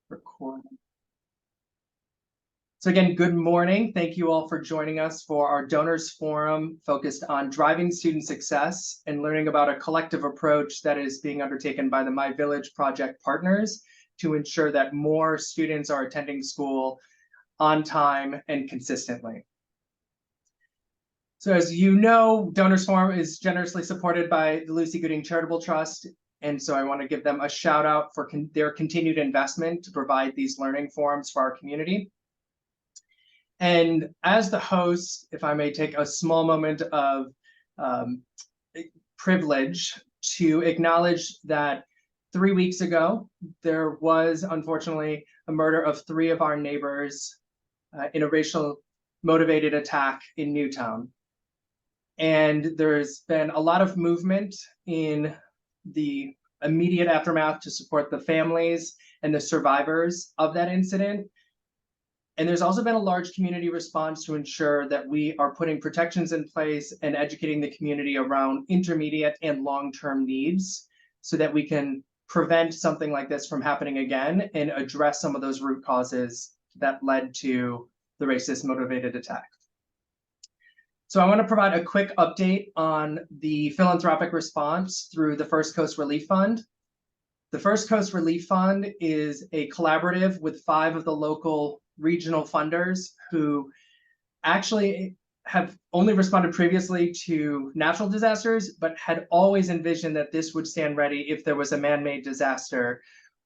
Recording. So again, good morning. Thank you all for joining us for our Donors Forum focused on driving student success and learning about a collective approach that is being undertaken by the MyVillage project partners to ensure that more students are attending school on time and consistently. So as you know, Donors Forum is generously supported by the Lucy Gooding Charitable Trust. And so I want to give them a shout out for their continued investment to provide these learning forums for our community. And as the host, if I may take a small moment of privilege to acknowledge that 3 weeks ago, there was unfortunately a murder of 3 of our neighbors in a racial motivated attack in Newtown. And there's been a lot of movement in the immediate aftermath to support the families and the survivors of that incident. And there's also been a large community response to ensure that we are putting protections in place and educating the community around intermediate and long-term needs so that we can prevent something like this from happening again and address some of those root causes that led to the racist motivated attack. So I want to provide a quick update on the philanthropic response through the First Coast Relief Fund. The First Coast Relief Fund is a collaborative with 5 of the local regional funders who actually have only responded previously to natural disasters, but had always envisioned that this would stand ready if there was a man-made disaster,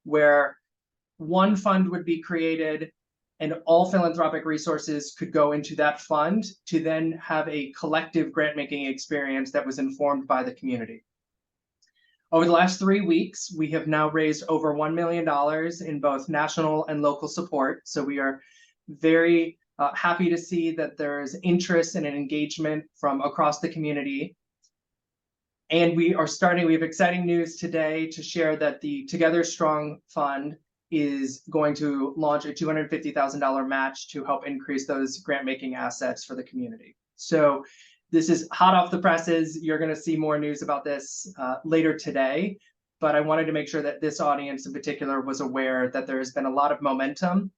where one fund would be created and all philanthropic resources could go into that fund to then have a collective grant-making experience that was informed by the community. Over the last 3 weeks, we have now raised over $1 million in both national and local support. So we are very happy to see that there is interest and an engagement from across the community. And we have exciting news today to share that the Together Strong Fund is going to launch a $250,000 match to help increase those grant-making assets for the community. So this is hot off the presses. You're going to see more news about this later today, but I wanted to make sure that this audience in particular was aware that there has been a lot of momentum.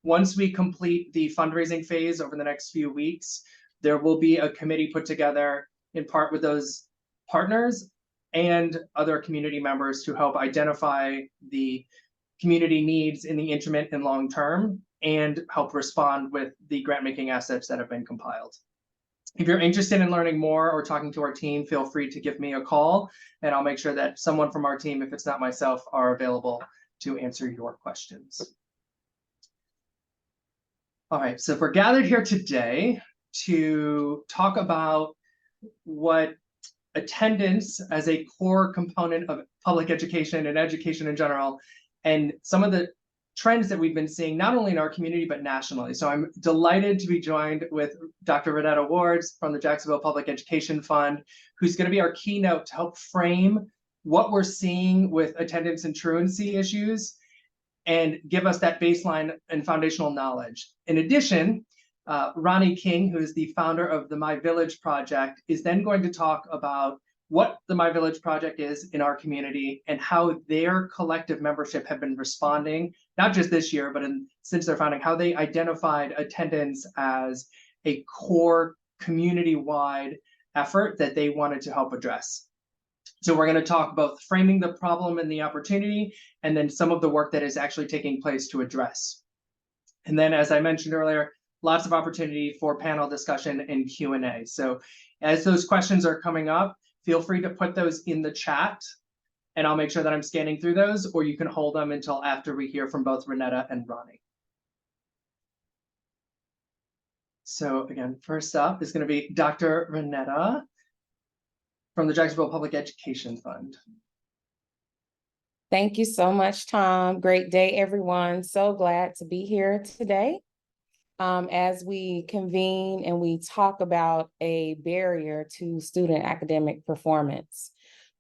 Once we complete the fundraising phase over the next few weeks, there will be a committee put together in part with those partners and other community members to help identify the community needs in the intermediate and long term and help respond with the grant-making assets that have been compiled. If you're interested in learning more or talking to our team, feel free to give me a call, and I'll make sure that someone from our team, if it's not myself, are available to answer your questions. All right, so we're gathered here today to talk about what attendance as a core component of public education and education in general, and some of the trends that we've been seeing, not only in our community, but nationally. So I'm delighted to be joined with Dr. Ronetta Wards from the Jacksonville Public Education Fund, who's going to be our keynote to help frame what we're seeing with attendance and truancy issues and give us that baseline and foundational knowledge. In addition, Ronnie King, who is the founder of the MyVillage project, is then going to talk about what the MyVillage project is in our community and how their collective membership have been responding, not just this year, but since their founding, how they identified attendance as a core community-wide effort that they wanted to help address. So we're going to talk both framing the problem and the opportunity, and then some of the work that is actually taking place to address. And then, as I mentioned earlier, lots of opportunity for panel discussion and Q&A. So as those questions are coming up, feel free to put those in the chat, and I'll make sure that I'm scanning through those, or you can hold them until after we hear from both Ronetta and Ronnie. So again, first up is going to be Dr. Ronetta from the Jacksonville Public Education Fund. Thank you so much, Tom. Great day, everyone. So glad to be here today. As we convene and we talk about a barrier to student academic performance.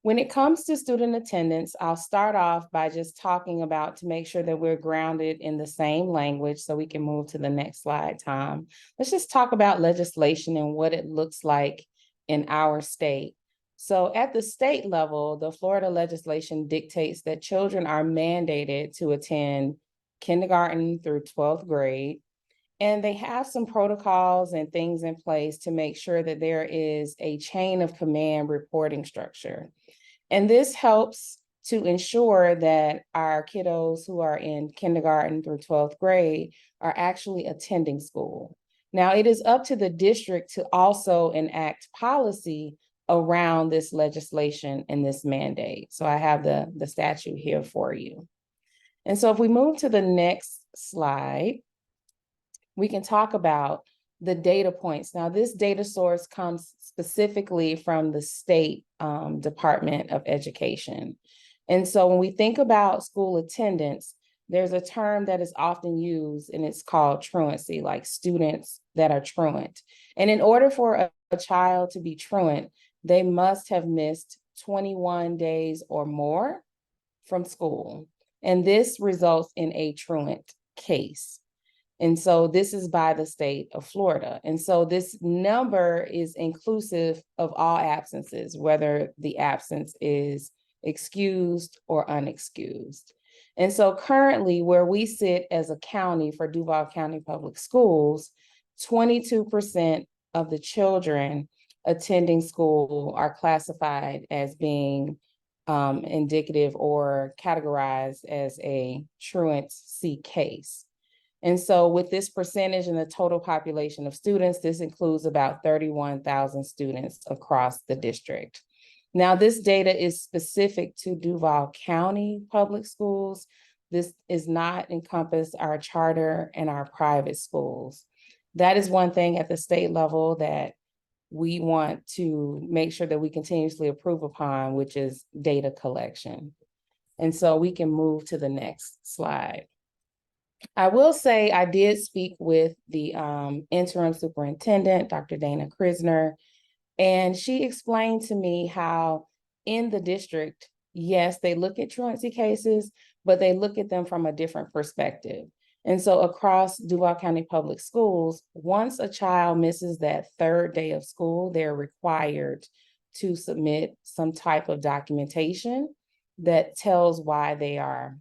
When it comes to student attendance, I'll start off by just talking about to make sure that we're grounded in the same language so we can move to the next slide, Tom. Let's just talk about legislation and what it looks like in our state. So at the state level, the Florida legislation dictates that children are mandated to attend kindergarten through 12th grade. And they have some protocols and things in place to make sure that there is a chain of command reporting structure. And this helps to ensure that our kiddos who are in kindergarten through 12th grade are actually attending school. Now, it is up to the district to also enact policy around this legislation and this mandate. So I have the statute here for you. And so if we move to the next slide, we can talk about the data points. Now, this data source comes specifically from the state Department of Education. And so when we think about school attendance, there's a term that is often used, and it's called truancy, like students that are truant. And in order for a child to be truant, they must have missed 21 days or more from school. And this results in a truant case. And so this is by the state of Florida. And so this number is inclusive of all absences, whether the absence is excused or unexcused. And so currently, where we sit as a county for Duval County Public Schools, 22% of the children attending school are classified as being indicative or categorized as a truancy case. And so with this percentage in the total population of students, this includes about 31,000 students across the district. Now, this data is specific to Duval County Public Schools. This is not encompass our charter and our private schools. That is one thing at the state level that we want to make sure that we continuously improve upon, which is data collection. And so we can move to the next slide. I will say I did speak with the interim superintendent, Dr. Dana Krisner, and she explained to me how in the district, yes, they look at truancy cases, but they look at them from a different perspective. And so across Duval County Public Schools, once a child misses that third day of school, they're required to submit some type of documentation that tells why they are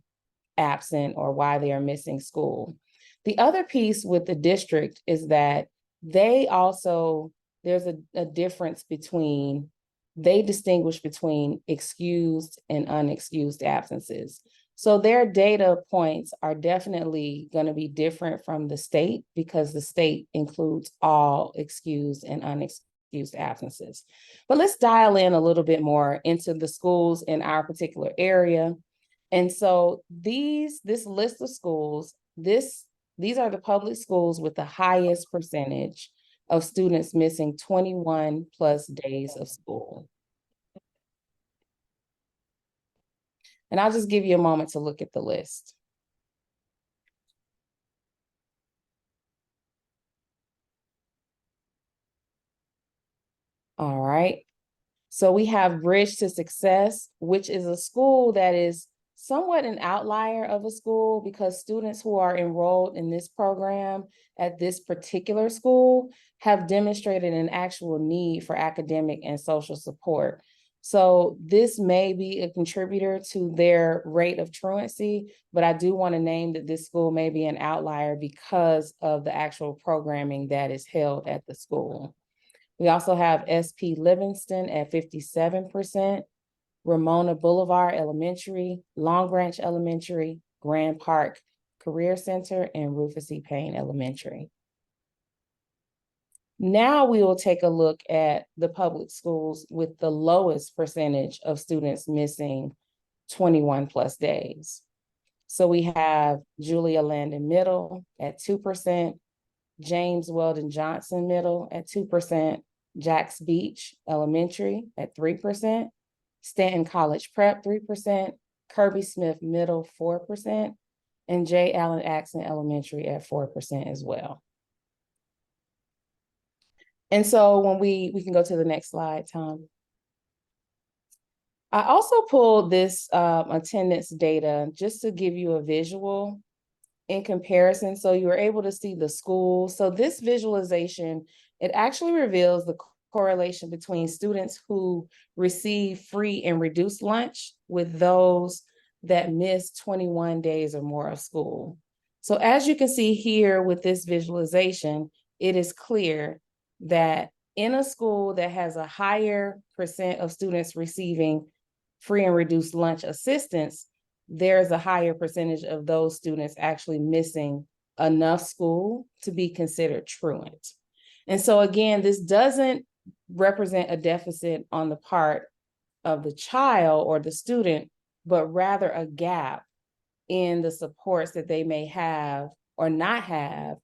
absent or why they are missing school. The other piece with the district is that they also, there's a difference between, they distinguish between excused and unexcused absences. So their data points are definitely going to be different from the state because the state includes all excused and unexcused absences. But let's dial in a little bit more into the schools in our particular area. And so this list of schools, these are the public schools with the highest percentage of students missing 21 plus days of school. And I'll just give you a moment to look at the list. All right. So we have Bridge to Success, which is a school that is somewhat an outlier of a school because students who are enrolled in this program at this particular school have demonstrated an actual need for academic and social support. So this may be a contributor to their rate of truancy, but I do want to name that this school may be an outlier because of the actual programming that is held at the school. We also have SP Livingston at 57%, Ramona Boulevard Elementary, Long Branch Elementary, Grand Park Career Center, and Rufus E. Payne Elementary. Now we will take a look at the public schools with the lowest percentage of students missing 21 plus days. So we have Julia Landon Middle at 2%, James Weldon Johnson Middle at 2%, Jacks Beach Elementary at 3%, Stanton College Prep 3%, Kirby Smith Middle 4%, and J. Allen Axon Elementary at 4% as well. And so when we can go to the next slide, Tom. I also pulled this attendance data just to give you a visual in comparison. So you were able to see the school. So this visualization, it actually reveals the correlation between students who receive free and reduced lunch with those that miss 21 days or more of school. So as you can see here with this visualization, it is clear that in a school that has a higher percent of students receiving free and reduced lunch assistance, there's a higher percentage of those students actually missing enough school to be considered truant. And so again, this doesn't represent a deficit on the part of the child or the student, but rather a gap in the supports that they may have or not have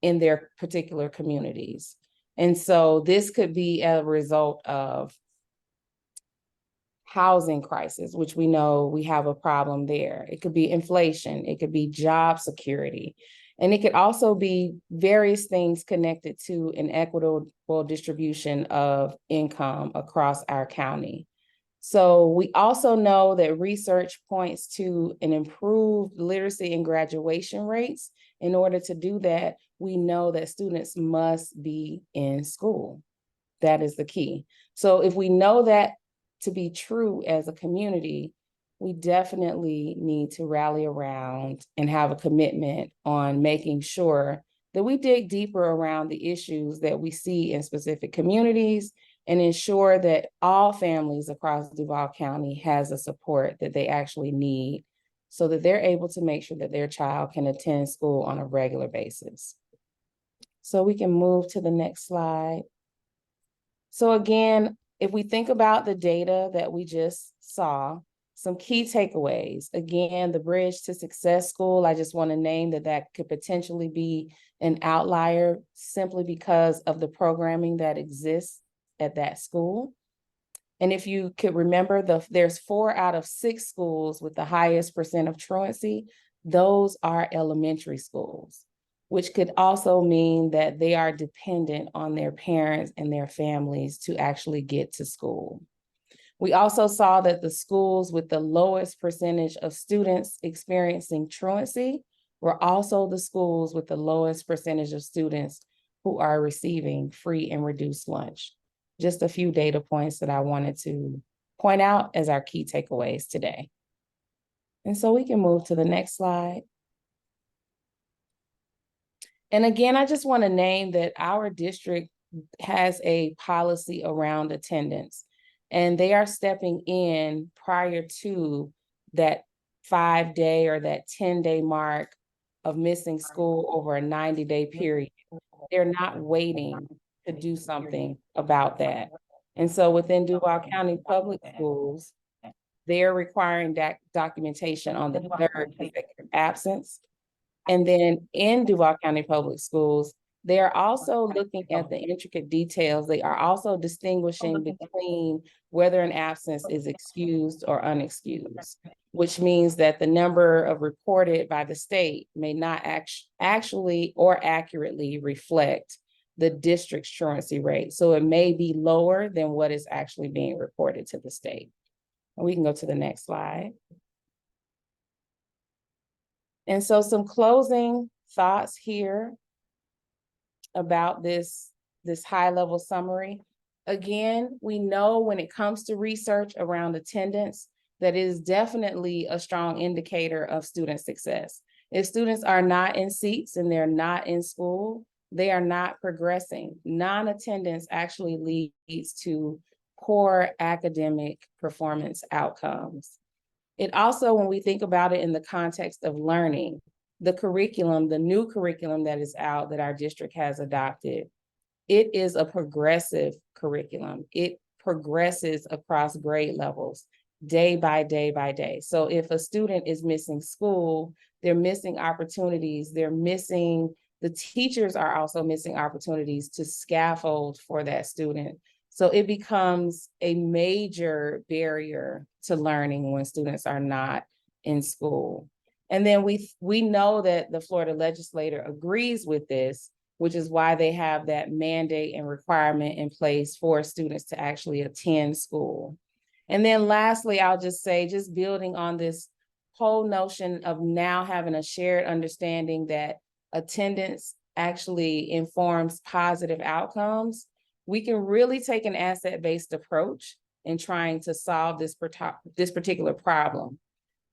in their particular communities. And so this could be a result of housing crisis, which we know we have a problem there. It could be inflation, it could be job security, and it could also be various things connected to an equitable distribution of income across our county. So we also know that research points to an improved literacy and graduation rates. In order to do that, we know that students must be in school. That is the key. So if we know that to be true as a community, we definitely need to rally around and have a commitment on making sure that we dig deeper around the issues that we see in specific communities and ensure that all families across Duval County has the support that they actually need so that they're able to make sure that their child can attend school on a regular basis. So we can move to the next slide. So again, if we think about the data that we just saw, some key takeaways. Again, the Bridge to Success School, I just want to name that could potentially be an outlier simply because of the programming that exists at that school. And if you could remember, there's 4 out of 6 schools with the highest percent of truancy. Those are elementary schools, which could also mean that they are dependent on their parents and their families to actually get to school. We also saw that the schools with the lowest percentage of students experiencing truancy were also the schools with the lowest percentage of students who are receiving free and reduced lunch. Just a few data points that I wanted to point out as our key takeaways today. And so we can move to the next slide. And again, I just want to name that our district has a policy around attendance, and they are stepping in prior to that 5-day or that 10-day mark of missing school over a 90-day period. They're not waiting to do something about that. And so within Duval County Public Schools, they're requiring documentation on the 3rd consecutive absence. And then in Duval County Public Schools, they are also looking at the intricate details. They are also distinguishing between whether an absence is excused or unexcused, which means that the number of reported by the state may not actually or accurately reflect the district's truancy rate. So it may be lower than what is actually being reported to the state. And we can go to the next slide. And so some closing thoughts here about this high-level summary. Again, we know when it comes to research around attendance, that is definitely a strong indicator of student success. If students are not in seats and they're not in school, they are not progressing. Non-attendance actually leads to poor academic performance outcomes. It also, when we think about it in the context of learning, the curriculum, the new curriculum that is out that our district has adopted, it is a progressive curriculum. It progresses across grade levels, day by day by day. So if a student is missing school, they're missing opportunities, the teachers are also missing opportunities to scaffold for that student. So it becomes a major barrier to learning when students are not in school. And then we know that the Florida legislature agrees with this, which is why they have that mandate and requirement in place for students to actually attend school. And then lastly, I'll just say, just building on this whole notion of now having a shared understanding that attendance actually informs positive outcomes, we can really take an asset-based approach in trying to solve this particular problem,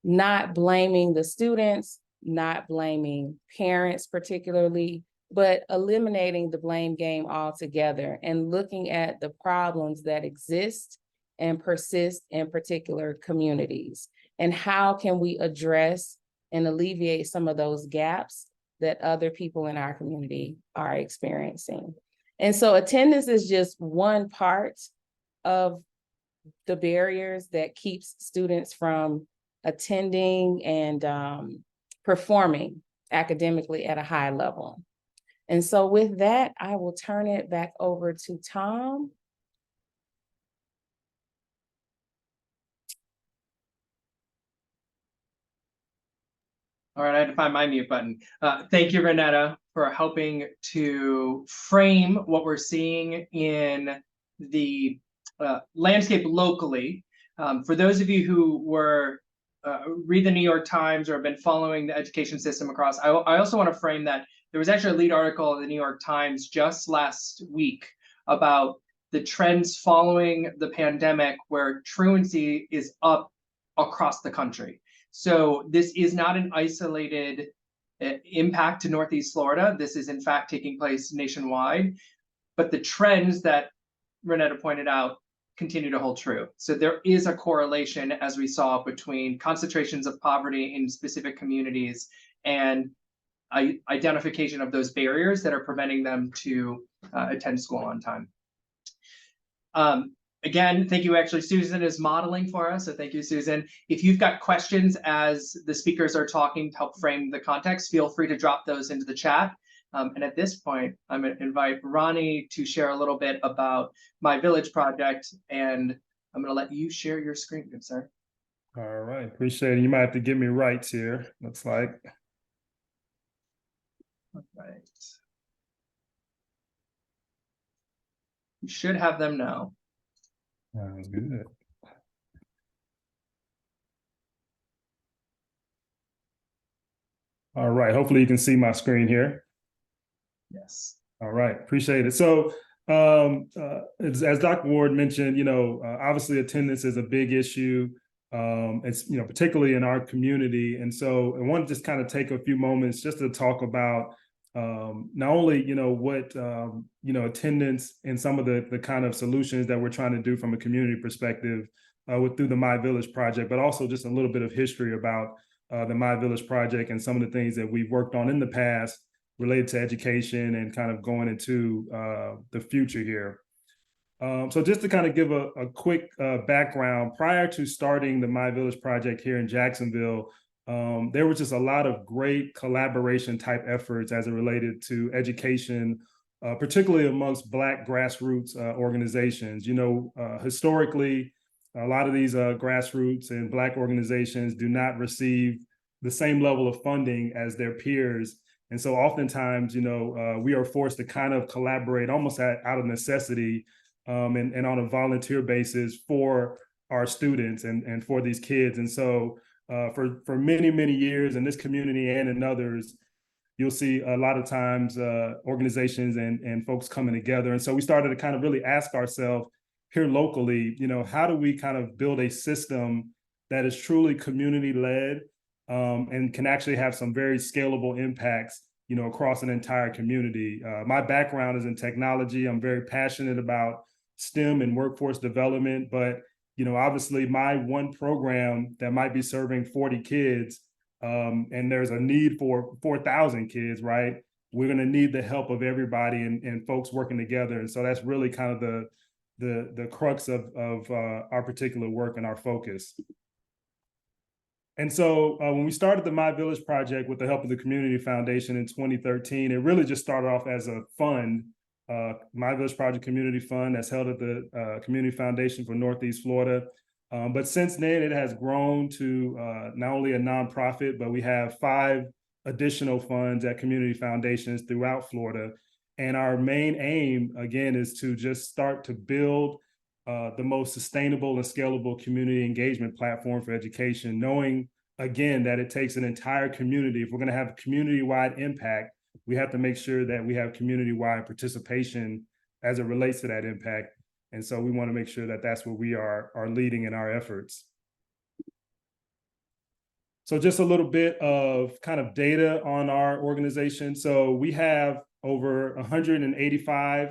not blaming the students, not blaming parents particularly, but eliminating the blame game altogether and looking at the problems that exist and persist in particular communities. And how can we address and alleviate some of those gaps that other people in our community are experiencing? And so attendance is just one part of the barriers that keeps students from attending and performing academically at a high level. And so with that, I will turn it back over to Tom. All right, I had to find my mute button. Thank you, Ronetta, for helping to frame what we're seeing in the landscape locally. For those of you who were read the New York Times or have been following the education system across, I also want to frame that there was actually a lead article in the New York Times just last week about the trends following the pandemic where truancy is up across the country. So this is not an isolated impact to Northeast Florida. This is in fact taking place nationwide, but the trends that Ronetta pointed out continue to hold true. So there is a correlation, as we saw, between concentrations of poverty in specific communities and identification of those barriers that are preventing them to attend school on time. Again, thank you. Actually, Susan is modeling for us, so thank you, Susan. If you've got questions as the speakers are talking to help frame the context, feel free to drop those into the chat. And at this point, I'm going to invite Ronnie to share a little bit about MyVillage project, and I'm going to let you share your screen, good sir. All right, appreciate it. You might have to give me rights here, looks like. All right. You should have them now. Sounds good. All right, hopefully you can see my screen here. Yes. All right, appreciate it. So as Dr. Ward mentioned, obviously attendance is a big issue. It's, particularly in our community. And so I want to just kind of take a few moments just to talk about not only, what, attendance and some of the kind of solutions that we're trying to do from a community perspective through the MyVillage project, but also just a little bit of history about the MyVillage project and some of the things that we've worked on in the past related to education and kind of going into the future here. So just to kind of give a quick background, prior to starting the MyVillage project here in Jacksonville, there was just a lot of great collaboration type efforts as it related to education, particularly amongst Black grassroots organizations. Historically, a lot of these grassroots and Black organizations do not receive the same level of funding as their peers. And so oftentimes, we are forced to kind of collaborate almost out of necessity and on a volunteer basis for our students and for these kids. And so for many, many years in this community and in others, you'll see a lot of times organizations and folks coming together. And so we started to kind of really ask ourselves here locally, how do we kind of build a system that is truly community-led and can actually have some very scalable impacts, across an entire community. My background is in technology. I'm very passionate about STEM and workforce development, but obviously my one program that might be serving 40 kids and there's a need for 4,000 kids, right? We're going to need the help of everybody and folks working together. And so that's really kind of the crux of our particular work and our focus. And so when we started the MyVillage project with the help of the Community Foundation in 2013, it really just started off as a fund, MyVillage Project Community Fund that's held at the Community Foundation for Northeast Florida. But since then, it has grown to not only a nonprofit, but we have 5 additional funds at community foundations throughout Florida. And our main aim, again, is to just start to build the most sustainable and scalable community engagement platform for education, knowing, again, that it takes an entire community. If we're going to have community-wide impact, we have to make sure that we have community-wide participation as it relates to that impact. And so we want to make sure that that's where we are leading in our efforts. So just a little bit of kind of data on our organization. So we have over 185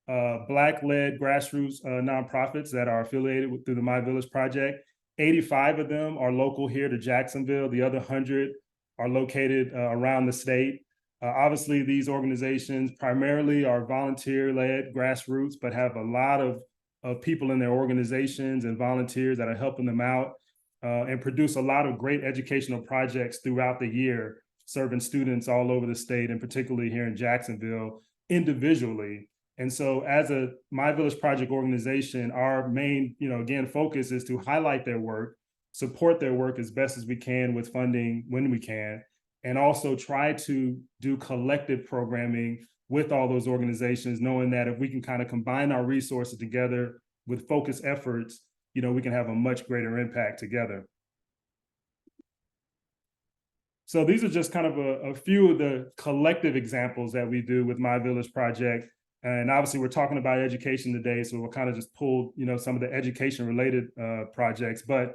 Black-led grassroots nonprofits that are affiliated through the MyVillage project. 85 of them are local here to Jacksonville. The other 100 are located around the state. Obviously, these organizations primarily are volunteer-led grassroots, but have a lot of people in their organizations and volunteers that are helping them out and produce a lot of great educational projects throughout the year, serving students all over the state, and particularly here in Jacksonville individually. And so as a MyVillage Project organization, our main, again, focus is to highlight their work, support their work as best as we can with funding when we can, and also try to do collective programming with all those organizations, knowing that if we can kind of combine our resources together with focused efforts, we can have a much greater impact together. So these are just kind of a few of the collective examples that we do with MyVillage Project. And obviously we're talking about education today, so we'll kind of just pull, some of the education related projects, but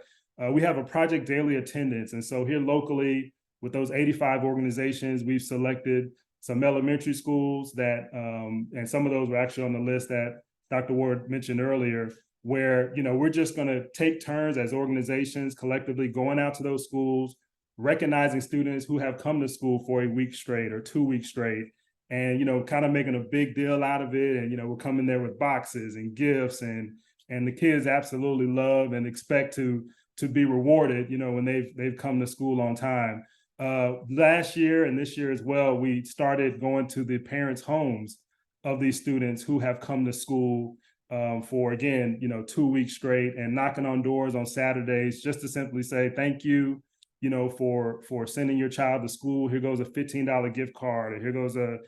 we have a project daily attendance. And so here locally with those 85 organizations, we've selected some elementary schools that, and some of those were actually on the list that Dr. Ward mentioned earlier, where, we're just going to take turns as organizations collectively going out to those schools, recognizing students who have come to school for a week straight or 2 weeks straight, and, kind of making a big deal out of it. And, we're coming there with boxes and gifts, and the kids absolutely love and expect to be rewarded, when they've come to school on time. Last year and this year as well, we started going to the parents' homes of these students who have come to school for, again, 2 weeks straight, and knocking on doors on Saturdays just to simply say thank you, for sending your child to school. Here goes a $15 gift card, or here goes a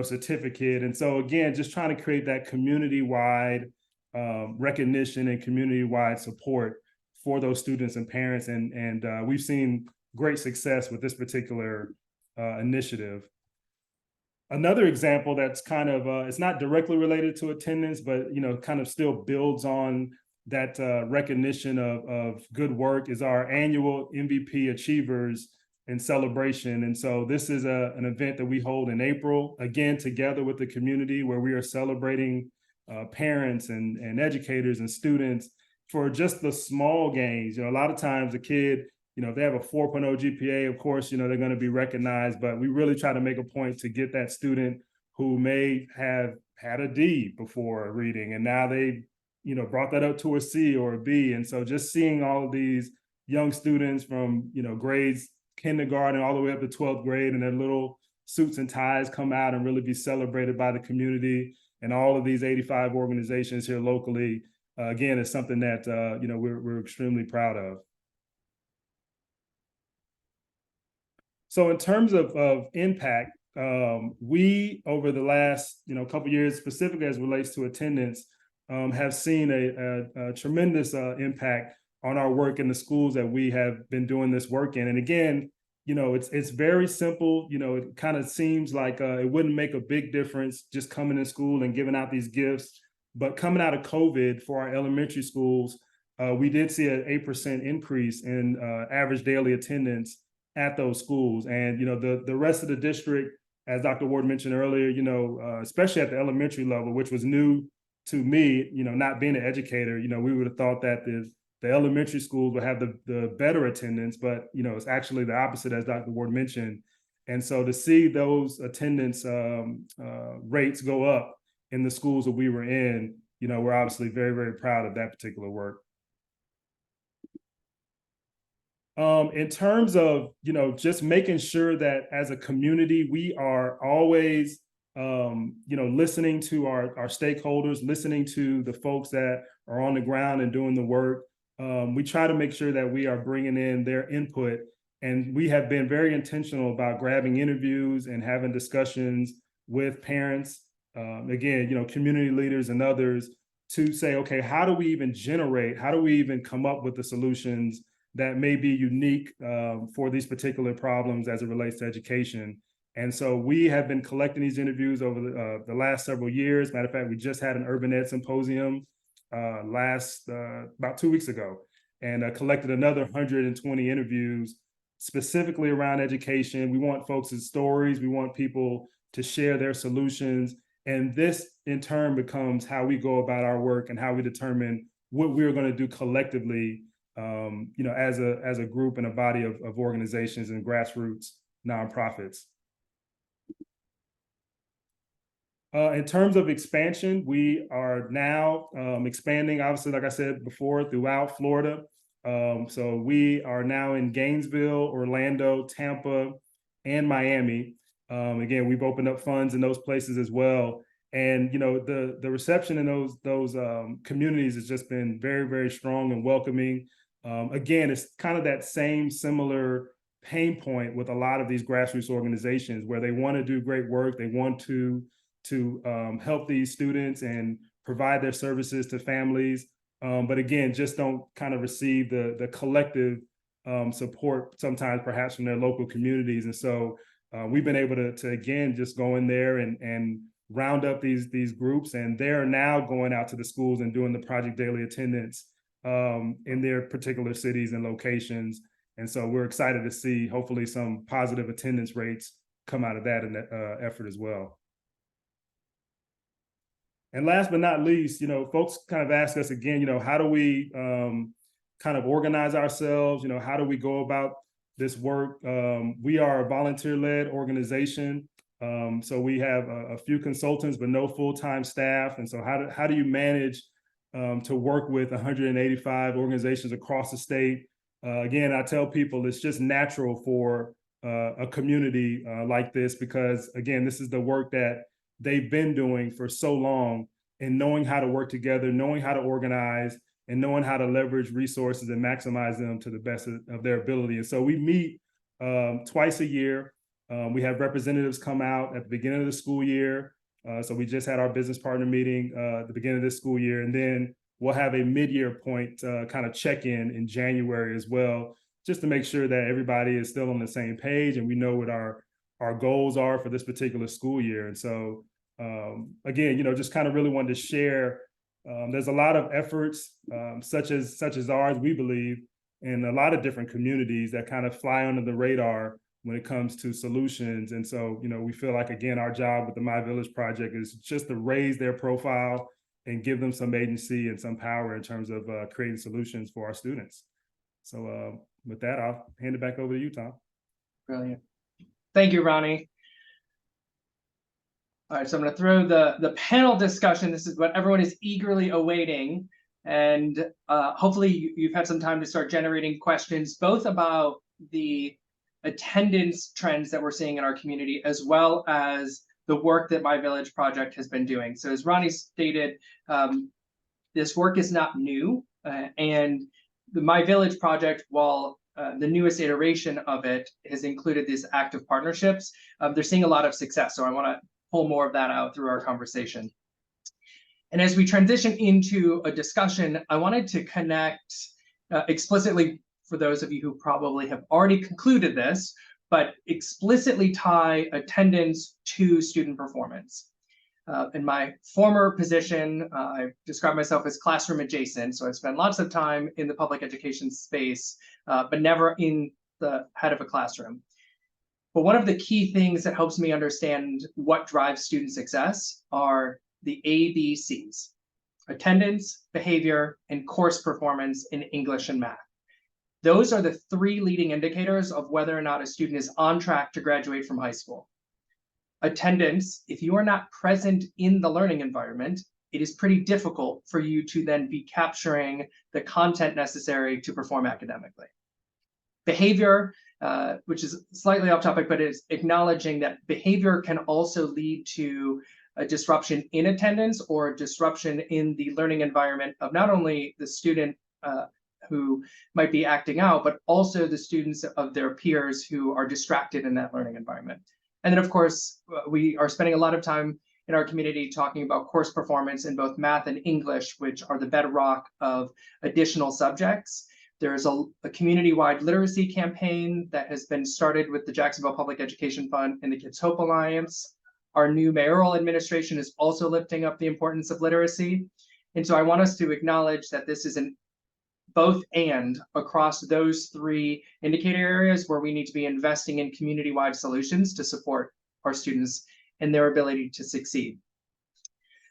certificate. And so again, just trying to create that community-wide recognition and community-wide support for those students and parents. And we've seen great success with this particular initiative. Another example that's kind of, it's not directly related to attendance, but, kind of still builds on that recognition of good work, is our annual MVP Achievers and Celebration. And so this is an event that we hold in April, again, together with the community, where we are celebrating parents and educators and students for just the small gains. A lot of times a kid, if they have a 4.0 GPA, of course, they're going to be recognized, but we really try to make a point to get that student who may have had a D before reading, and now they, brought that up to a C or a B. And so just seeing all of these young students from, grades kindergarten all the way up to 12th grade, and their little suits and ties come out and really be celebrated by the community and all of these 85 organizations here locally, again, is something that, we're extremely proud of. So in terms of impact, we, over the last, couple of years, specifically as it relates to attendance, have seen a tremendous impact on our work in the schools that we have been doing this work in. And again, it's very simple. It kind of seems like it wouldn't make a big difference just coming to school and giving out these gifts. But coming out of COVID for our elementary schools, we did see an 8% increase in average daily attendance at those schools. And, the rest of the district, as Dr. Ward mentioned earlier, especially at the elementary level, which was new to me, not being an educator, we would have thought that the elementary schools would have the better attendance, but, it's actually the opposite, as Dr. Ward mentioned. And so to see those attendance rates go up in the schools that we were in, we're obviously very, very proud of that particular work. In terms of, just making sure that as a community, we are always, listening to our stakeholders, listening to the folks that are on the ground and doing the work. We try to make sure that we are bringing in their input, and we have been very intentional about grabbing interviews and having discussions with parents, again, community leaders and others, to say, okay, how do we even come up with the solutions that may be unique for these particular problems as it relates to education. And so we have been collecting these interviews over the last several years. Matter of fact, we just had an Urban Ed Symposium about 2 weeks ago, and collected another 120 interviews specifically around education. We want folks' stories. We want people to share their solutions. And this in turn becomes how we go about our work and how we determine what we're going to do collectively, as a group and a body of organizations and grassroots nonprofits. In terms of expansion, we are now expanding, obviously, like I said before, throughout Florida. So we are now in Gainesville, Orlando, Tampa, and Miami. Again, we've opened up funds in those places as well. And the reception in those communities has just been very, very strong and welcoming. Again, it's kind of that same similar pain point with a lot of these grassroots organizations where they want to do great work. They want to help these students and provide their services to families. But again, just don't kind of receive the collective support sometimes perhaps from their local communities. And so we've been able to again, just go in there and round up these groups, and they're now going out to the schools and doing the Project Daily Attendance in their particular cities and locations. And so we're excited to see hopefully some positive attendance rates come out of that effort as well. And last but not least, folks kind of ask us again, how do we kind of organize ourselves? How do we go about this work? We are a volunteer-led organization. So we have a few consultants, but no full-time staff. And so how do you manage to work with 185 organizations across the state? Again, I tell people it's just natural for a community like this, because again, this is the work that they've been doing for so long, and knowing how to work together, knowing how to organize, and knowing how to leverage resources and maximize them to the best of their ability. And so we meet twice a year. We have representatives come out at the beginning of the school year. So we just had our business partner meeting at the beginning of this school year. And then we'll have a mid-year point kind of check-in January as well, just to make sure that everybody is still on the same page and we know what our goals are for this particular school year. And so, again, just kind of really wanted to share, there's a lot of efforts such as ours, we believe, in a lot of different communities that kind of fly under the radar when it comes to solutions. And so, we feel like, again, our job with the MyVillage project is just to raise their profile and give them some agency and some power in terms of creating solutions for our students. So with that, I'll hand it back over to you, Tom. Brilliant. Thank you, Ronnie. All right, so I'm going to throw the panel discussion. This is what everyone is eagerly awaiting. And hopefully you've had some time to start generating questions, both about the attendance trends that we're seeing in our community, as well as the work that MyVillage project has been doing. So as Ronnie stated, this work is not new. And the MyVillage project, while the newest iteration of it has included these active partnerships, they're seeing a lot of success. So I want to pull more of that out through our conversation. And as we transition into a discussion, I wanted to connect explicitly, for those of you who probably have already concluded this, but explicitly tie attendance to student performance. In my former position, I describe myself as classroom adjacent. So I spent lots of time in the public education space, but never in the head of a classroom. But one of the key things that helps me understand what drives student success are the ABCs: attendance, behavior, and course performance in English and math. Those are the three leading indicators of whether or not a student is on track to graduate from high school. Attendance, if you are not present in the learning environment, it is pretty difficult for you to then be capturing the content necessary to perform academically. Behavior, which is slightly off topic, but is acknowledging that behavior can also lead to a disruption in attendance or a disruption in the learning environment of not only the student who might be acting out, but also the students of their peers who are distracted in that learning environment. And then, of course, we are spending a lot of time in our community talking about course performance in both math and English, which are the bedrock of additional subjects. There's a community-wide literacy campaign that has been started with the Jacksonville Public Education Fund and the Kids Hope Alliance. Our new mayoral administration is also lifting up the importance of literacy. And so I want us to acknowledge that this is both and across those three indicator areas where we need to be investing in community-wide solutions to support our students and their ability to succeed.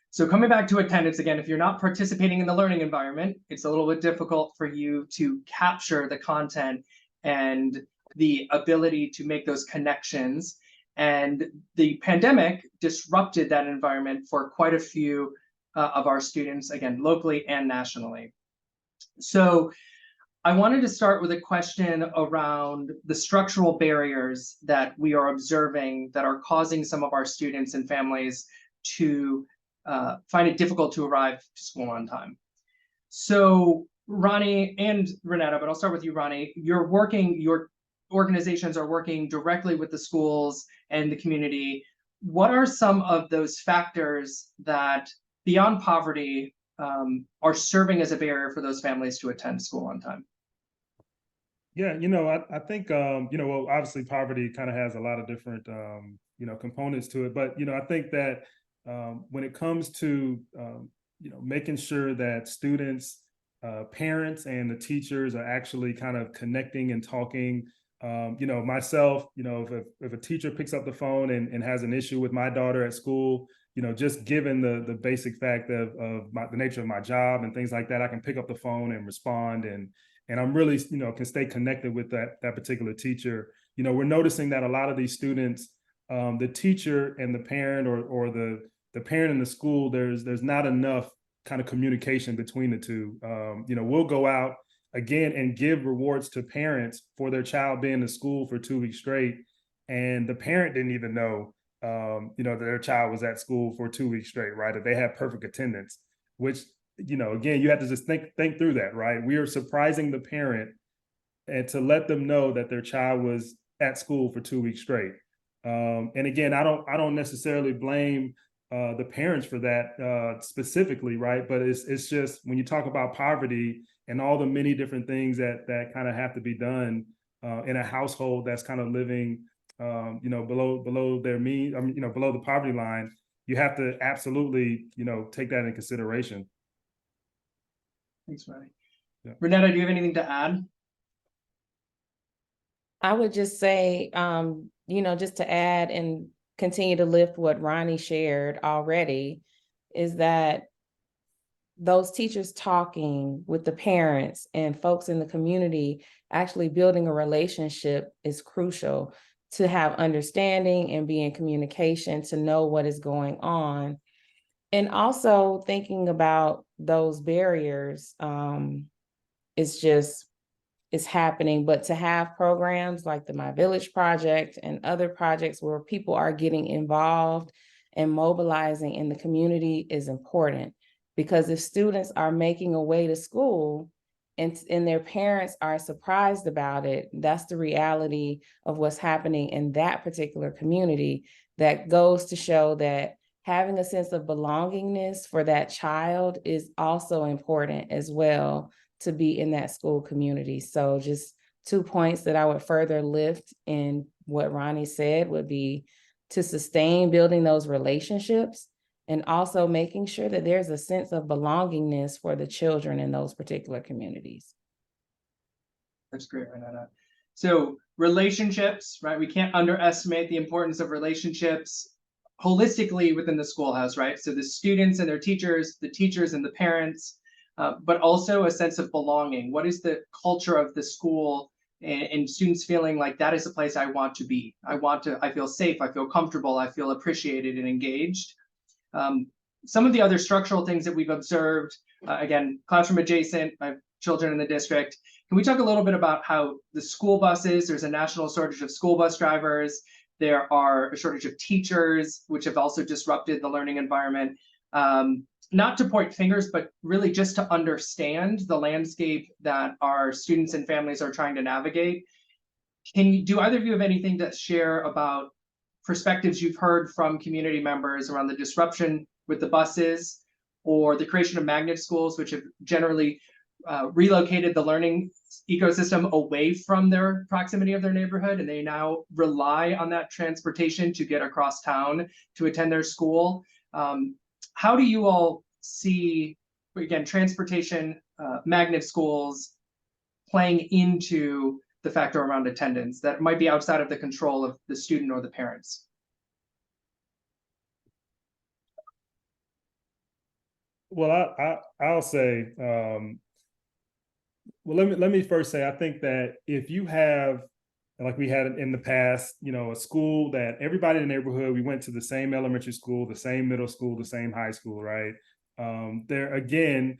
So coming back to attendance, again, if you're not participating in the learning environment, it's a little bit difficult for you to capture the content and the ability to make those connections. And the pandemic disrupted that environment for quite a few of our students, again, locally and nationally. So I wanted to start with a question around the structural barriers that we are observing that are causing some of our students and families to find it difficult to arrive to school on time. So Ronnie and Ronetta, but I'll start with you, Ronnie. Your organizations are working directly with the schools and the community. What are some of those factors that, beyond poverty, are serving as a barrier for those families to attend school on time? Yeah, I think, well, obviously poverty kind of has a lot of different, components to it. But, I think that when it comes to, making sure that students, parents and the teachers are actually kind of connecting and talking, myself, if a teacher picks up the phone and has an issue with my daughter at school, just given the basic fact of the nature of my job and things like that, I can pick up the phone and respond, and I'm really, can stay connected with that particular teacher. We're noticing that a lot of these students, the teacher and the parent, or the parent and the school, there's not enough kind of communication between the two. We'll go out again and give rewards to parents for their child being to school for 2 weeks straight, and the parent didn't even know that their child was at school for 2 weeks straight, right? That they had perfect attendance, which, again, you have to just think through that, right? We are surprising the parent and to let them know that their child was at school for 2 weeks straight. And again, I don't necessarily blame the parents for that specifically, right? But it's just when you talk about poverty and all the many different things that kind of have to be done in a household that's kind of living, below their means, below the poverty line, you have to absolutely, take that in consideration. Thanks, Ronnie. Yeah. Ronetta, do you have anything to add? I would just say, just to add and continue to lift what Ronnie shared already, is that those teachers talking with the parents and folks in the community, actually building a relationship is crucial to have understanding and be in communication, to know what is going on. And also thinking about those barriers is happening, but to have programs like the MyVillage project and other projects where people are getting involved and mobilizing in the community is important. Because if students are making a way to school and their parents are surprised about it, that's the reality of what's happening in that particular community. That goes to show that having a sense of belongingness for that child is also important as well, to be in that school community. So just 2 points that I would further lift in what Ronnie said would be to sustain building those relationships, and also making sure that there's a sense of belongingness for the children in those particular communities. That's great, Ronetta. So relationships, right? We can't underestimate the importance of relationships holistically within the schoolhouse, right? So the students and their teachers, the teachers and the parents, but also a sense of belonging. What is the culture of the school, and students feeling like that is a place I want to be. I feel safe, I feel comfortable, I feel appreciated and engaged. Some of the other structural things that we've observed, again, classroom adjacent, I have children in the district. Can we talk a little bit about how the school buses, there's a national shortage of school bus drivers, there are a shortage of teachers, which have also disrupted the learning environment. Not to point fingers, but really just to understand the landscape that our students and families are trying to navigate. Do either of you have anything to share about perspectives you've heard from community members around the disruption with the buses, or the creation of magnet schools, which have generally relocated the learning ecosystem away from their proximity of their neighborhood, and they now rely on that transportation to get across town to attend their school? How do you all see, again, transportation, magnet schools, playing into the factor around attendance that might be outside of the control of the student or the parents? Well, I'll say, well, let me first say, I think that if you have, like we had in the past, a school that everybody in the neighborhood, we went to the same elementary school, the same middle school, the same high school, right? There again,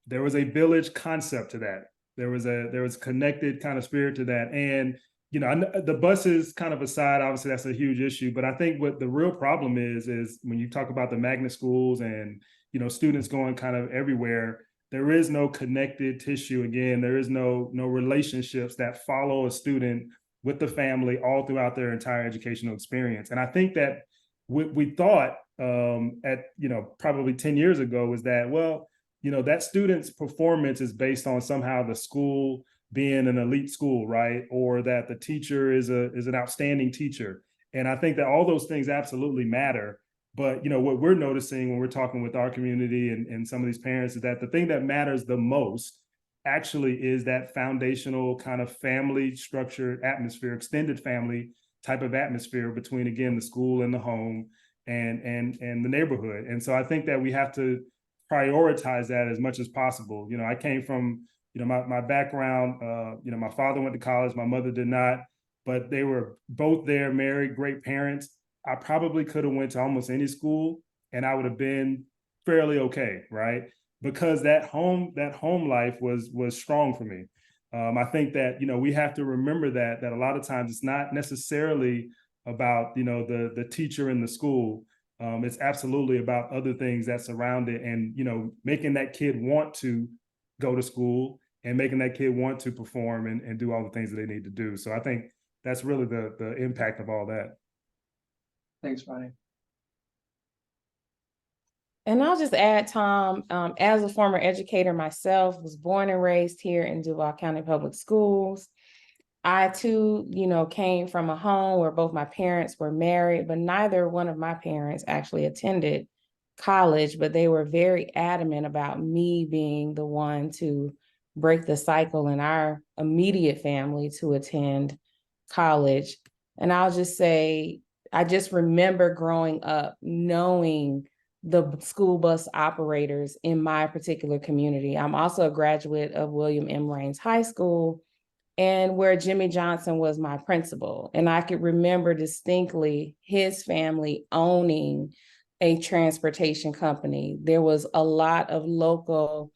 there was a village concept to that. There was connected kind of spirit to that. And, the buses kind of aside, obviously that's a huge issue, but I think what the real problem is when you talk about the magnet schools and, students going kind of everywhere, there is no connected tissue. Again, there is no relationships that follow a student with the family all throughout their entire educational experience. And I think that we thought at, probably 10 years ago was that, well, that student's performance is based on somehow the school being an elite school, right? Or that the teacher is an outstanding teacher. And I think that all those things absolutely matter. But, what we're noticing when we're talking with our community and some of these parents is that the thing that matters the most actually is that foundational kind of family structured atmosphere, extended family type of atmosphere between, again, the school and the home and the neighborhood. And so I think that we have to prioritize that as much as possible. I came from, my background, my father went to college, my mother did not, but they were both there, married, great parents. I probably could have went to almost any school and I would have been fairly okay, right? Because that home life was strong for me. I think that, we have to remember that a lot of times it's not necessarily about, the teacher in the school. It's absolutely about other things that surround it and, making that kid want to go to school and making that kid want to perform and do all the things that they need to do. So I think that's really the impact of all that. Thanks, Ronnie. And I'll just add, Tom, as a former educator myself, was born and raised here in Duval County Public Schools. I too, came from a home where both my parents were married, but neither one of my parents actually attended college, but they were very adamant about me being the one to break the cycle in our immediate family to attend college. And I'll just say, I just remember growing up knowing the school bus operators in my particular community. I'm also a graduate of William M. Raines High School, and where Jimmy Johnson was my principal. And I could remember distinctly his family owning a transportation company. There was a lot of local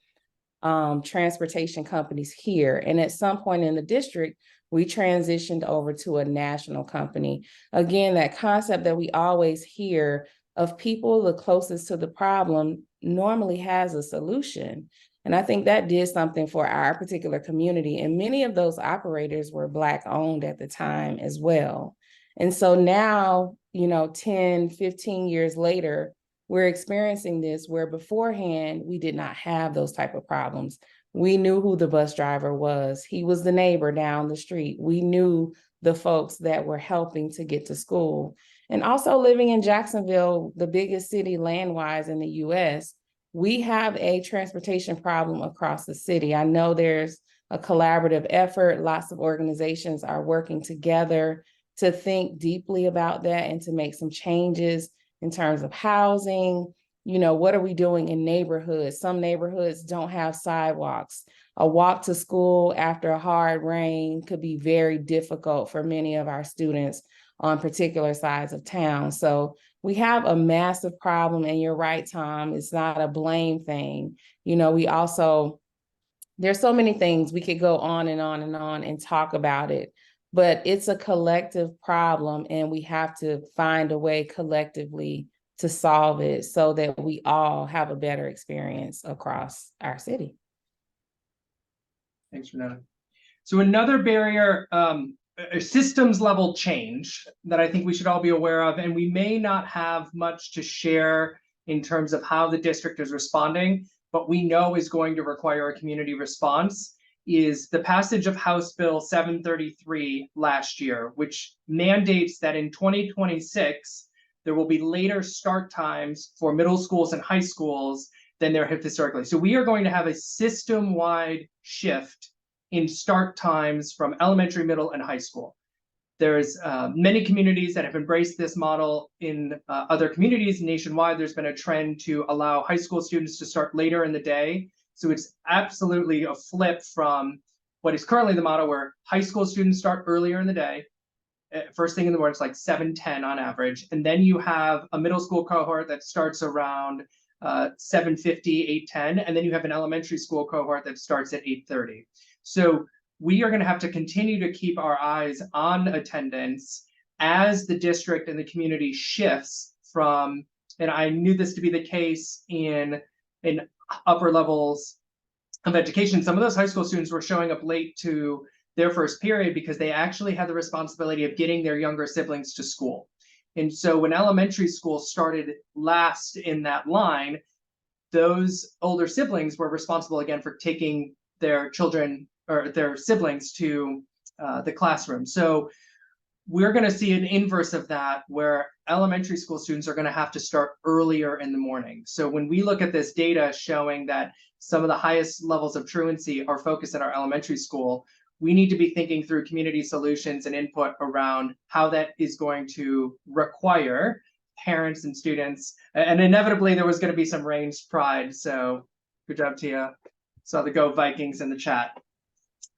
transportation companies here. And at some point in the district, we transitioned over to a national company. Again, that concept that we always hear of people the closest to the problem normally has a solution. And I think that did something for our particular community. And many of those operators were Black owned at the time as well. And so now, 10, 15 years later, we're experiencing this where beforehand, we did not have those type of problems. We knew who the bus driver was. He was the neighbor down the street. We knew the folks that were helping to get to school. And also living in Jacksonville, the biggest city land-wise in the US, we have a transportation problem across the city. I know there's a collaborative effort. Lots of organizations are working together to think deeply about that and to make some changes in terms of housing. What are we doing in neighborhoods? Some neighborhoods don't have sidewalks. A walk to school after a hard rain could be very difficult for many of our students on particular sides of town. So we have a massive problem, and you're right, Tom, it's not a blame thing. There's so many things we could go on and on and on and talk about it, but it's a collective problem, and we have to find a way collectively to solve it so that we all have a better experience across our city. Thanks, Ronetta. So another barrier, a systems level change that I think we should all be aware of, and we may not have much to share in terms of how the district is responding, but we know is going to require a community response, is the passage of House Bill 733 last year, which mandates that in 2026, there will be later start times for middle schools and high schools than there have historically. So we are going to have a system-wide shift in start times from elementary, middle, and high school. There's many communities that have embraced this model. In other communities nationwide, there's been a trend to allow high school students to start later in the day. So it's absolutely a flip from what is currently the model, where high school students start earlier in the day. First thing in the morning, it's like 7:10 on average. And then you have a middle school cohort that starts around 7:50, 8:10. And then you have an elementary school cohort that starts at 8:30. So we are going to have to continue to keep our eyes on attendance as the district and the community shifts from, and I knew this to be the case in upper levels of education. Some of those high school students were showing up late to their first period because they actually had the responsibility of getting their younger siblings to school. And so when elementary school started last in that line, those older siblings were responsible again for taking their children or their siblings to the classroom. So we're going to see an inverse of that, where elementary school students are going to have to start earlier in the morning. So when we look at this data showing that some of the highest levels of truancy are focused at our elementary school, we need to be thinking through community solutions and input around how that is going to require parents and students. And inevitably, there was going to be some Reigns pride. So good job, Tia. Saw the Go Vikings in the chat.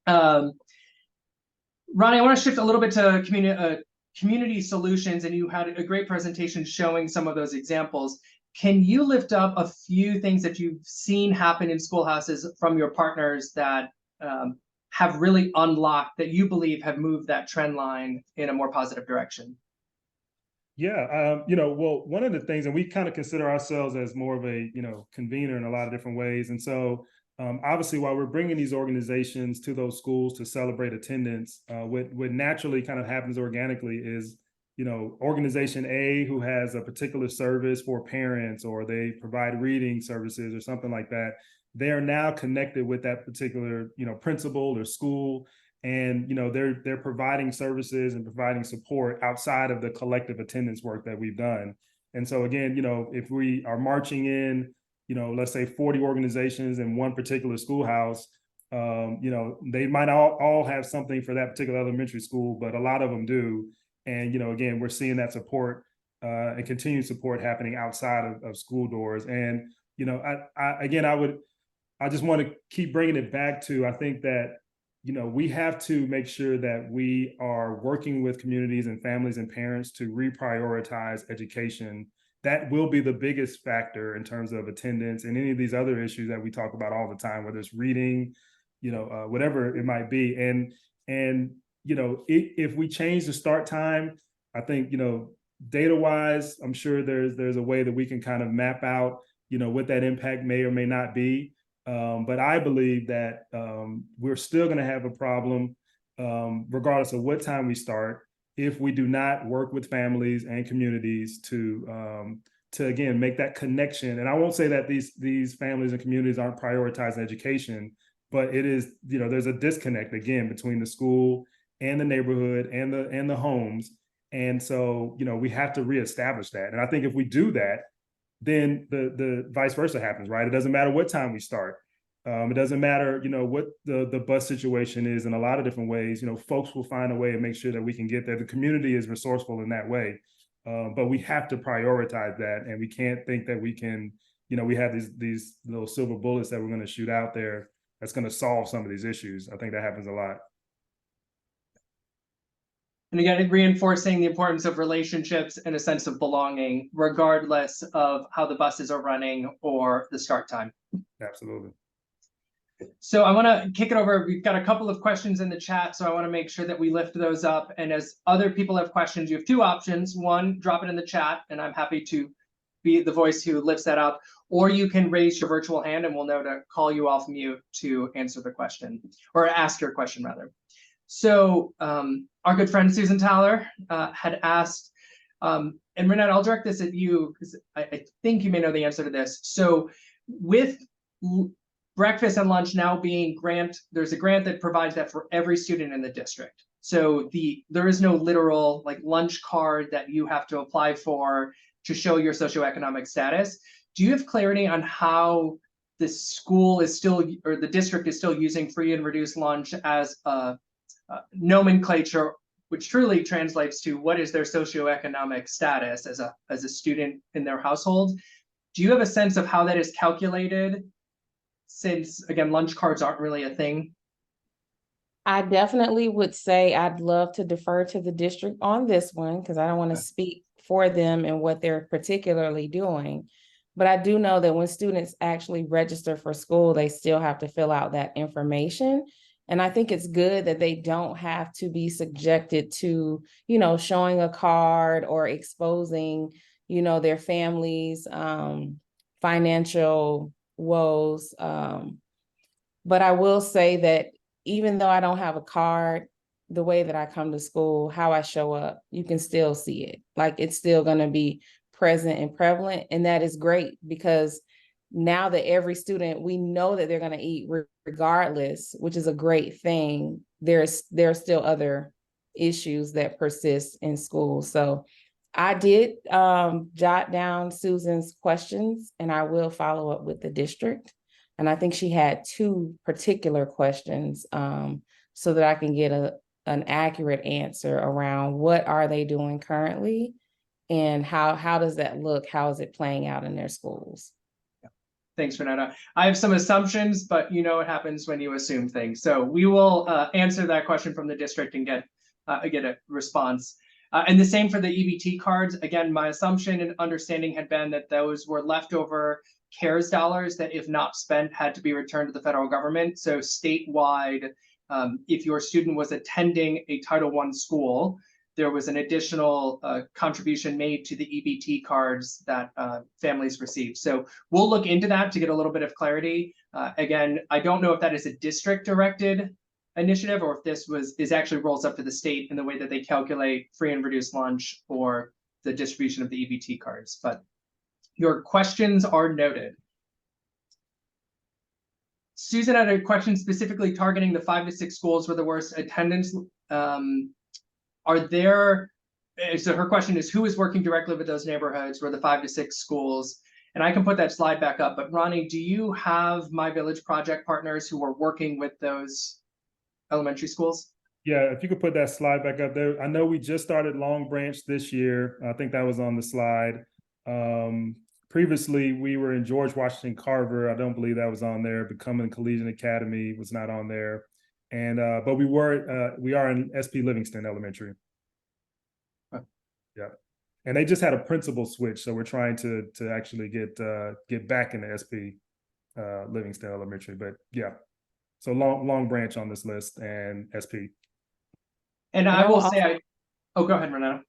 Ronnie, I want to shift a little bit to community solutions, and you had a great presentation showing some of those examples. Can you lift up a few things that you've seen happen in schoolhouses from your partners that have really unlocked, that you believe have moved that trend line in a more positive direction? Yeah, well, one of the things, and we kind of consider ourselves as more of a, convener in a lot of different ways. And so obviously, while we're bringing these organizations to those schools to celebrate attendance, what naturally kind of happens organically is, organization A, who has a particular service for parents, or they provide reading services or something like that, they are now connected with that particular, principal or school. And, they're providing services and providing support outside of the collective attendance work that we've done. And so again, if we are marching in, let's say 40 organizations in one particular schoolhouse, they might all have something for that particular elementary school, but a lot of them do. And, again, we're seeing that support and continued support happening outside of school doors. And, I just want to keep bringing it back to, I think that, we have to make sure that we are working with communities and families and parents to reprioritize education. That will be the biggest factor in terms of attendance and any of these other issues that we talk about all the time, whether it's reading, whatever it might be. And if we change the start time, I think, data wise, I'm sure there's a way that we can kind of map out, what that impact may or may not be. But I believe that we're still going to have a problem, regardless of what time we start, if we do not work with families and communities to again make that connection. And I won't say that these families and communities aren't prioritizing education, but it is, there's a disconnect again between the school and the neighborhood and the homes. And so, we have to reestablish that. And I think if we do that, then the vice versa happens, right? It doesn't matter what time we start. It doesn't matter, what the bus situation is. In a lot of different ways, folks will find a way to make sure that we can get there. The community is resourceful in that way, but we have to prioritize that, and we can't think that we can, we have these little silver bullets that we're going to shoot out there that's going to solve some of these issues. I think that happens a lot. And again, reinforcing the importance of relationships and a sense of belonging, regardless of how the buses are running or the start time. Absolutely. So I want to kick it over. We've got a couple of questions in the chat, so I want to make sure that we lift those up. And as other people have questions, you have two options. One, drop it in the chat, and I'm happy to be the voice who lifts that up. Or you can raise your virtual hand, and we'll know to call you off mute to answer the question, or ask your question, rather. So our good friend Susan Tyler had asked, and Ronetta, I'll direct this at you because I think you may know the answer to this. So with breakfast and lunch now being there's a grant that provides that for every student in the district. So there is no literal lunch card that you have to apply for to show your socioeconomic status. Do you have clarity on how the school is still, or the district is still using free and reduced lunch as a nomenclature, which truly translates to what is their socioeconomic status as a student in their household. Do you have a sense of how that is calculated? Since again, lunch cards aren't really a thing. I definitely would say I'd love to defer to the district on this one because I don't want to speak for them and what they're particularly doing. But I do know that when students actually register for school, they still have to fill out that information. And I think it's good that they don't have to be subjected to, showing a card or exposing, their families' financial woes. But I will say that even though I don't have a card, the way that I come to school, how I show up, you can still see it. Like it's still going to be present and prevalent. And that is great because now that every student, we know that they're going to eat regardless, which is a great thing. There are still other issues that persist in school. So I did jot down Susan's questions and I will follow up with the district. And I think she had 2 particular questions so that I can get an accurate answer around what are they doing currently and how does that look? How is it playing out in their schools? Thanks, Ronetta. I have some assumptions, but you know what happens when you assume things. So we will answer that question from the district and get a response. And the same for the EBT cards. Again, my assumption and understanding had been that those were leftover CARES dollars that, if not spent, had to be returned to the federal government. So statewide, if your student was attending a Title I school, there was an additional contribution made to the EBT cards that families received. So we'll look into that to get a little bit of clarity. Again, I don't know if that is a district-directed initiative or if this is actually rolls up to the state in the way that they calculate free and reduced lunch or the distribution of the EBT cards. But your questions are noted. Susan had a question specifically targeting the 5 to 6 schools with the worst attendance. Are there, so her question is, who is working directly with those neighborhoods where the 5 to 6 schools? And I can put that slide back up, but Ronnie, do you have MyVillage project partners who are working with those elementary schools? Yeah, if you could put that slide back up there. I know we just started Long Branch this year. I think that was on the slide. Previously, we were in George Washington Carver. I don't believe that was on there. Becoming Collegiate Academy was not on there. And but we are in SP Livingston Elementary. Huh. Yeah, and they just had a principal switch, so we're trying to actually get back into SP Livingston Elementary. But yeah, so Long Branch on this list and SP. And I will say, oh, go ahead, Ronetta.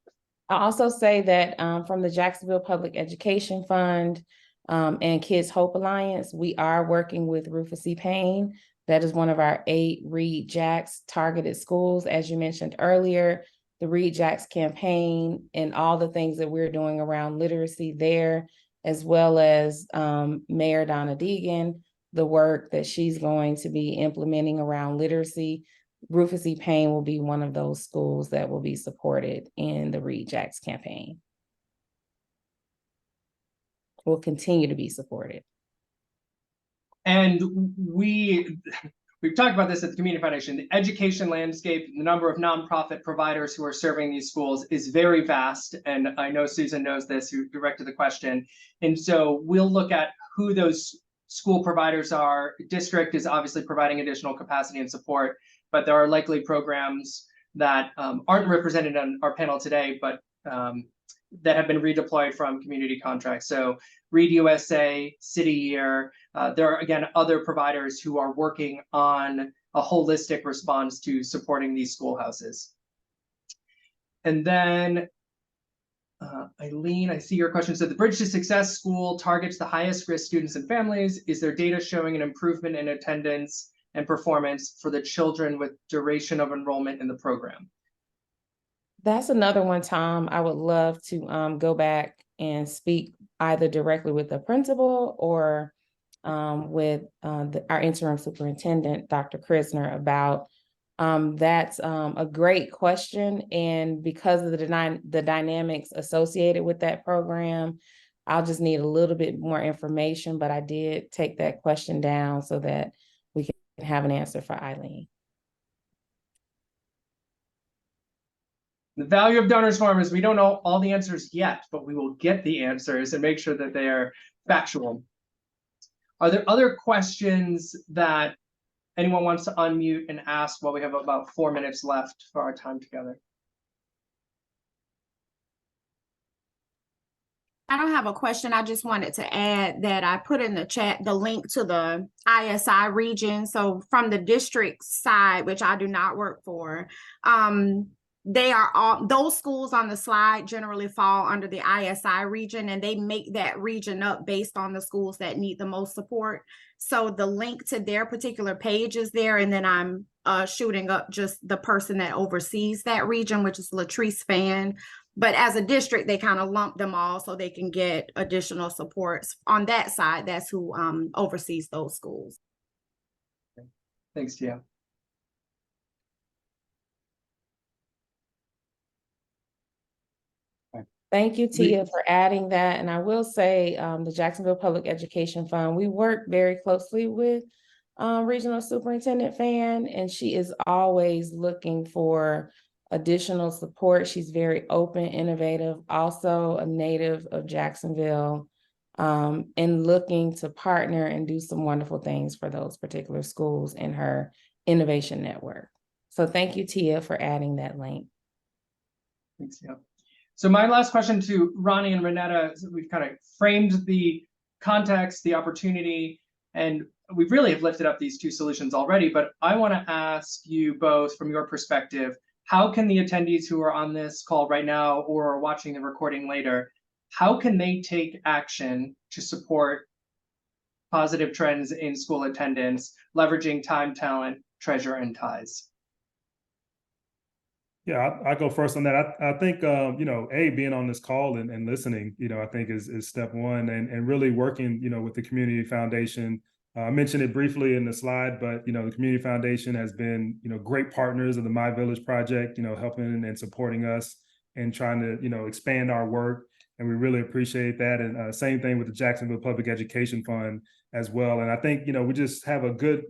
I'll also say that from the Jacksonville Public Education Fund and Kids Hope Alliance, we are working with Rufus C. Payne. That is one of our 8 Read Jacks targeted schools. As you mentioned earlier, the Read Jacks campaign and all the things that we're doing around literacy there, as well as Mayor Donna Deegan, the work that she's going to be implementing around literacy. Rufus E. Payne will be one of those schools that will be supported in the Read Jacks campaign. Will continue to be supported. And we've talked about this at the Community Foundation. The education landscape, the number of nonprofit providers who are serving these schools is very vast. And I know Susan knows this, who directed the question. And so we'll look at who those school providers are. District is obviously providing additional capacity and support, but there are likely programs that aren't represented on our panel today, but that have been redeployed from community contracts. So Read USA, City Year, there are, again, other providers who are working on a holistic response to supporting these schoolhouses. And then, Eileen, I see your question. So the Bridge to Success school targets the highest risk students and families. Is there data showing an improvement in attendance and performance for the children with duration of enrollment in the program? That's another one, Tom. I would love to go back and speak either directly with the principal or with our interim superintendent, Dr. Krisner, about that's a great question. And because of the dynamics associated with that program, I'll just need a little bit more information, but I did take that question down so that we can have an answer for Eileen. The value of donors forum is we don't know all the answers yet, but we will get the answers and make sure that they are factual. Are there other questions that anyone wants to unmute and ask while we have about 4 minutes left for our time together? I don't have a question. I just wanted to add that I put in the chat the link to the ISI region. So from the district side, which I do not work for, they are all, those schools on the slide generally fall under the ISI region, and they make that region up based on the schools that need the most support. So the link to their particular page is there, and then I'm shooting up just the person that oversees that region, which is Latrice Fan. But as a district, they kind of lump them all so they can get additional supports on that side. That's who oversees those schools. Thanks, Tia. Thank you, Tia, for adding that. And I will say the Jacksonville Public Education Fund, we work very closely with Regional Superintendent Fan, and she is always looking for additional support. She's very open, innovative, also a native of Jacksonville, and looking to partner and do some wonderful things for those particular schools in her innovation network. So thank you, Tia, for adding that link. Thanks, Tia. So my last question to Ronnie and Ronetta, we've kind of framed the context, the opportunity, and we really have lifted up these two solutions already, but I want to ask you both from your perspective, how can the attendees who are on this call right now or are watching the recording later, how can they take action to support positive trends in school attendance, leveraging time, talent, treasure, and ties? Yeah, I'll go first on that. I think, being on this call and listening, I think is step one, and really working, with the Community Foundation. I mentioned it briefly in the slide, but, the Community Foundation has been, great partners of the MyVillage project, helping and supporting us and trying to, expand our work. And we really appreciate that. And same thing with the Jacksonville Public Education Fund as well. And I think, we just have a good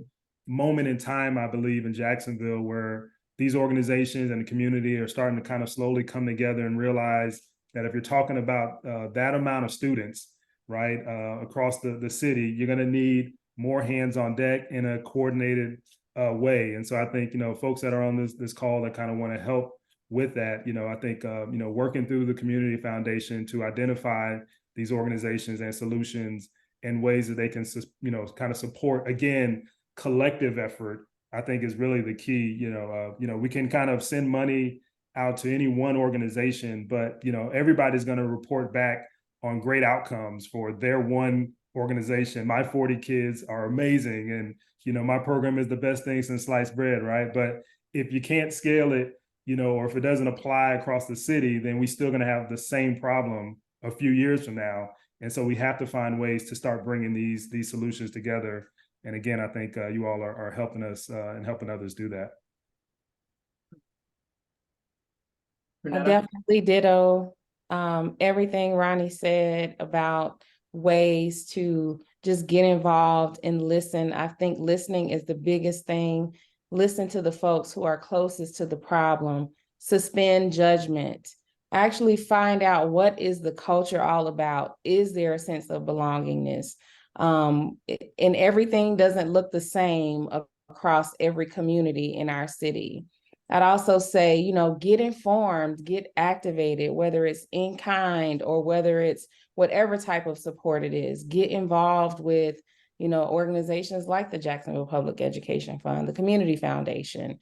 moment in time, I believe, in Jacksonville where these organizations and the community are starting to kind of slowly come together and realize that if you're talking about that amount of students, right, across the city, you're going to need more hands on deck in a coordinated way. And so I think, folks that are on this call that kind of want to help with that, I think, working through the Community Foundation to identify these organizations and solutions in ways that they can, kind of support, again, collective effort, I think is really the key. We can kind of send money out to any one organization, but, everybody's going to report back on great outcomes for their one organization. My 40 kids are amazing. And, my program is the best thing since sliced bread, right? But if you can't scale it, or if it doesn't apply across the city, then we're still going to have the same problem a few years from now. And so we have to find ways to start bringing these solutions together. And again, I think you all are helping us and helping others do that. I definitely ditto everything Ronnie said about ways to just get involved and listen. I think listening is the biggest thing. Listen to the folks who are closest to the problem, suspend judgment, actually find out what is the culture all about. Is there a sense of belongingness? And everything doesn't look the same across every community in our city. I'd also say, get informed, get activated, whether it's in kind or whether it's whatever type of support it is. Get involved with, organizations like the Jacksonville Public Education Fund, the Community Foundation.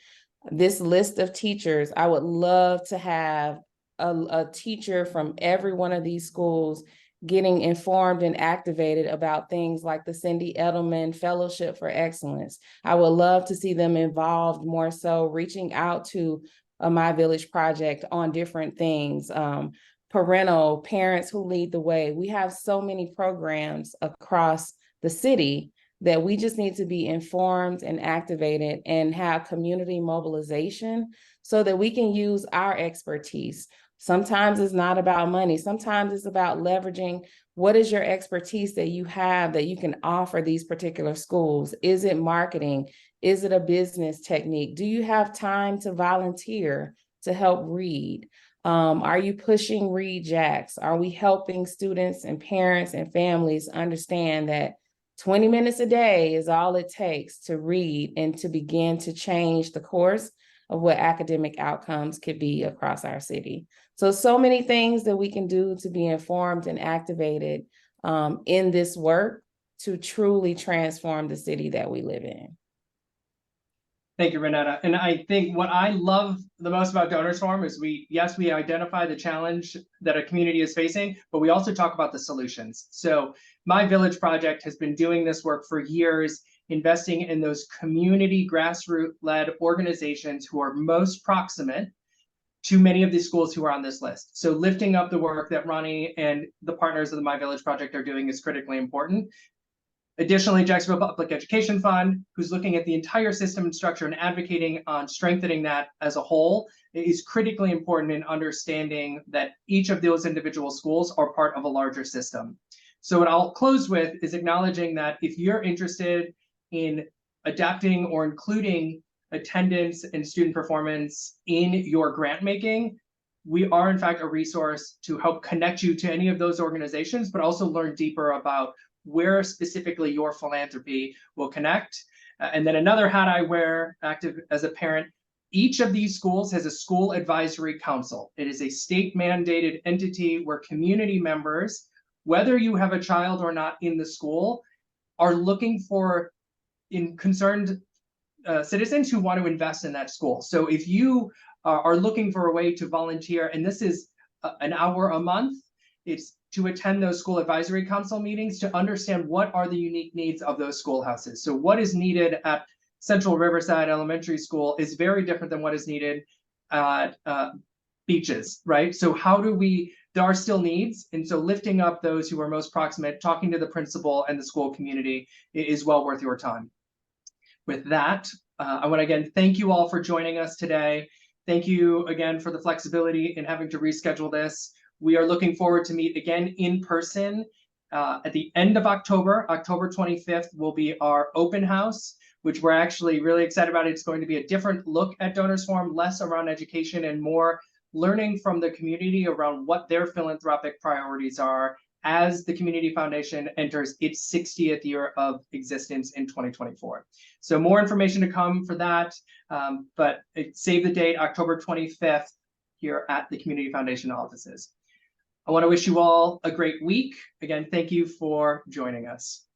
This list of teachers, I would love to have a teacher from every one of these schools getting informed and activated about things like the Cindy Edelman Fellowship for Excellence. I would love to see them involved more so, reaching out to a MyVillage project on different things. Parents who lead the way. We have so many programs across the city that we just need to be informed and activated and have community mobilization so that we can use our expertise Sometimes it's not about money. Sometimes it's about leveraging what is your expertise that you have that you can offer these particular schools. Is it marketing? Is it a business technique? Do you have time to volunteer to help read? Are you pushing Read Jacks? Are we helping students and parents and families understand that 20 minutes a day is all it takes to read and to begin to change the course of what academic outcomes could be across our city? So many things that we can do to be informed and activated in this work to truly transform the city that we live in. Thank you, Ronetta. And I think what I love the most about Donors Forum is we identify the challenge that a community is facing, but we also talk about the solutions. So MyVillage project has been doing this work for years, investing in those community grassroots-led organizations who are most proximate to many of the schools who are on this list. So lifting up the work that Ronnie and the partners of the MyVillage project are doing is critically important. Additionally, Jacksonville Public Education Fund, who's looking at the entire system and structure and advocating on strengthening that as a whole, is critically important in understanding that each of those individual schools are part of a larger system. So what I'll close with is acknowledging that if you're interested in adapting or including attendance and student performance in your grant making, we are in fact a resource to help connect you to any of those organizations, but also learn deeper about where specifically your philanthropy will connect. And then another hat I wear, active as a parent, each of these schools has a school advisory council. It is a state mandated entity where community members, whether you have a child or not in the school, are looking for concerned citizens who want to invest in that school. So if you are looking for a way to volunteer, and this is an hour a month, it's to attend those school advisory council meetings to understand what are the unique needs of those schoolhouses. So what is needed at Central Riverside Elementary School is very different than what is needed at Beaches, right? So how do there are still needs. And so lifting up those who are most proximate, talking to the principal and the school community is well worth your time. With that, I want to again thank you all for joining us today. Thank you again for the flexibility in having to reschedule this. We are looking forward to meet again in person at the end of October. October 25th will be our open house, which we're actually really excited about. It's going to be a different look at Donors Forum, less around education and more learning from the community around what their philanthropic priorities are as the Community Foundation enters its 60th year of existence in 2024. So more information to come for that, but save the date, October 25th, here at the Community Foundation offices. I want to wish you all a great week. Again, thank you for joining us.